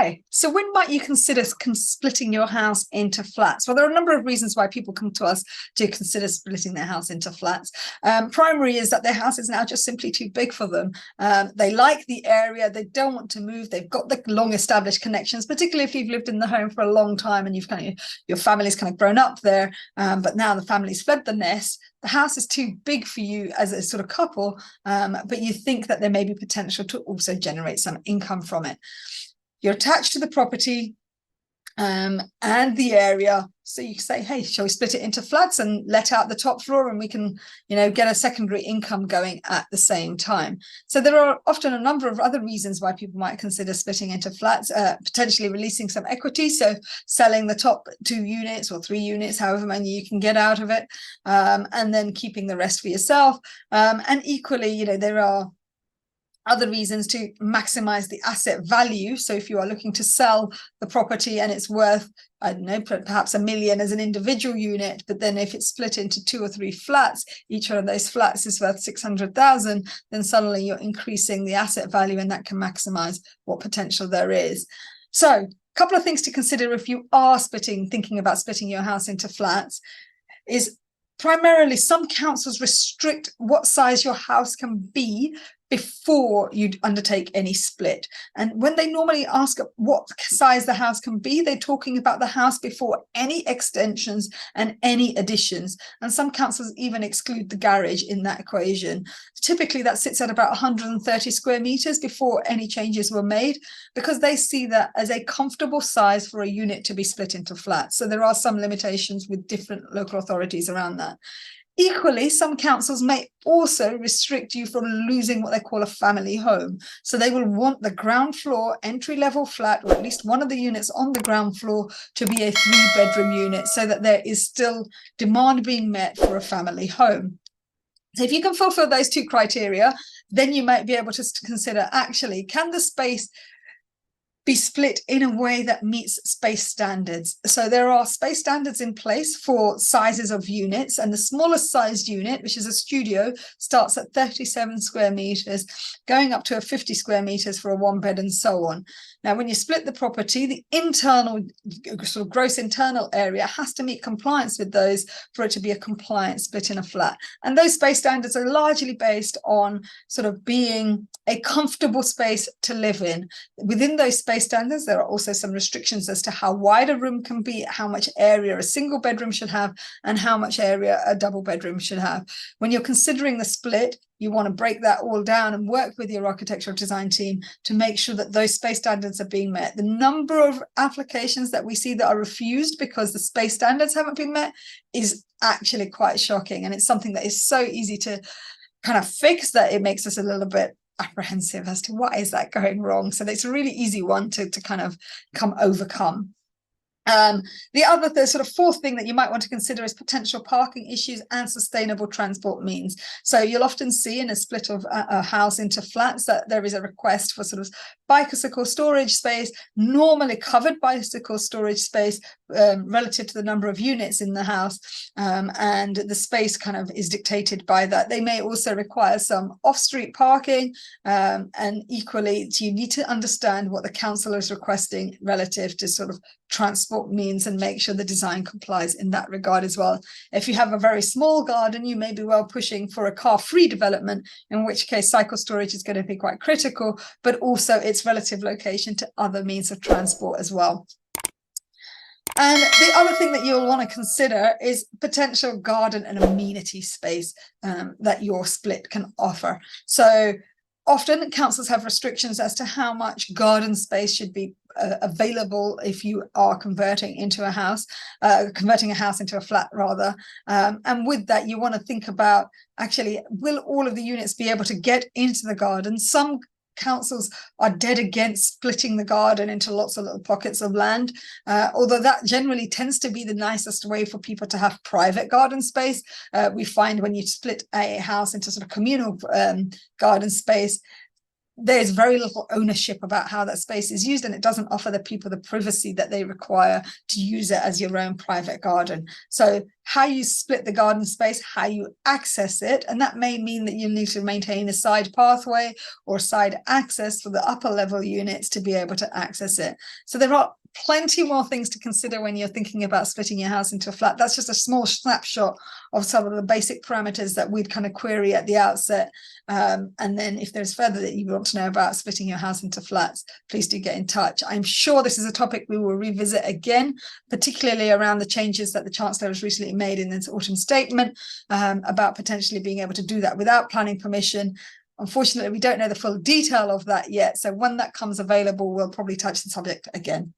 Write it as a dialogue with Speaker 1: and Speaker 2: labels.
Speaker 1: Okay, so when might you consider splitting your house into flats? Well, there are a number of reasons why people come to us to consider splitting their house into flats. Primary is that their house is now just simply too big for them. They like the area, they don't want to move, they've got the long established connections, particularly if you've lived in the home for a long time and your family's kind of grown up there, but now the family's fled the nest. The house is too big for you as a sort of couple, but you think that there may be potential to also generate some income from it. You're attached to the property and the area, so you can say, hey, shall we split it into flats and let out the top floor, and we can, get a secondary income going at the same time. So there are often a number of other reasons why people might consider splitting into flats, potentially releasing some equity, so selling the top 2 units or 3 units, however many you can get out of it, and then keeping the rest for yourself. And equally, there are other reasons to maximize the asset value. So if you are looking to sell the property and it's worth, I don't know, perhaps $1 million as an individual unit, but then if it's split into 2 or 3 flats, each one of those flats is worth 600,000, then suddenly you're increasing the asset value, and that can maximize what potential there is. So a couple of things to consider if you are thinking about splitting your house into flats is primarily some councils restrict what size your house can be before you undertake any split. And when they normally ask what size the house can be, they're talking about the house before any extensions and any additions. And some councils even exclude the garage in that equation. Typically, that sits at about 130 square meters before any changes were made, because they see that as a comfortable size for a unit to be split into flats. So there are some limitations with different local authorities around that. Equally, some councils may also restrict you from losing what they call a family home. So they will want the ground floor entry-level flat, or at least one of the units on the ground floor, to be a 3-bedroom unit, so that there is still demand being met for a family home. So if you can fulfill those 2 criteria, then you might be able to consider, actually, can the space be split in a way that meets space standards? So there are space standards in place for sizes of units, and the smallest sized unit, which is a studio, starts at 37 square meters, going up to 50 square meters for a 1-bed, and so on. Now, when you split the property, the internal, sort of gross internal area has to meet compliance with those for it to be a compliant split in a flat. And those space standards are largely based on sort of being a comfortable space to live in. Within those space standards, there are also some restrictions as to how wide a room can be, how much area a single bedroom should have, and how much area a double bedroom should have. When you're considering the split, you want to break that all down and work with your architectural design team to make sure that those space standards are being met. The number of applications that we see that are refused because the space standards haven't been met is actually quite shocking. And it's something that is so easy to kind of fix that it makes us a little bit apprehensive as to why is that going wrong. So it's a really easy one to kind of overcome. The other sort of 4th thing that you might want to consider is potential parking issues and sustainable transport means. So you'll often see in a split of a house into flats that there is a request for sort of bicycle storage space, normally covered bicycle storage space, relative to the number of units in the house, and the space kind of is dictated by that. They may also require some off-street parking, and equally you need to understand what the council is requesting relative to sort of transport means, and make sure the design complies in that regard as well. If you have a very small garden, you may be well pushing for a car-free development, in which case cycle storage is going to be quite critical, but also its relative location to other means of transport as well. And the other thing that you'll want to consider is potential garden and amenity space that your split can offer. So often councils have restrictions as to how much garden space should be available if you are converting a house into a flat rather. And with that, you want to think about, actually, will all of the units be able to get into the garden? Some councils are dead against splitting the garden into lots of little pockets of land, although that generally tends to be the nicest way for people to have private garden space. We find when you split a house into sort of communal garden space, there's very little ownership about how that space is used, and it doesn't offer the people the privacy that they require to use it as your own private garden. So how you split the garden space, how you access it. And that may mean that you need to maintain a side pathway or side access for the upper level units to be able to access it. So there are plenty more things to consider when you're thinking about splitting your house into a flat. That's just a small snapshot of some of the basic parameters that we'd kind of query at the outset. And then if there's further that you want to know about splitting your house into flats, please do get in touch. I'm sure this is a topic we will revisit again, particularly around the changes that the Chancellor has recently made in this autumn statement about potentially being able to do that without planning permission. Unfortunately, we don't know the full detail of that yet. So when that comes available, we'll probably touch the subject again.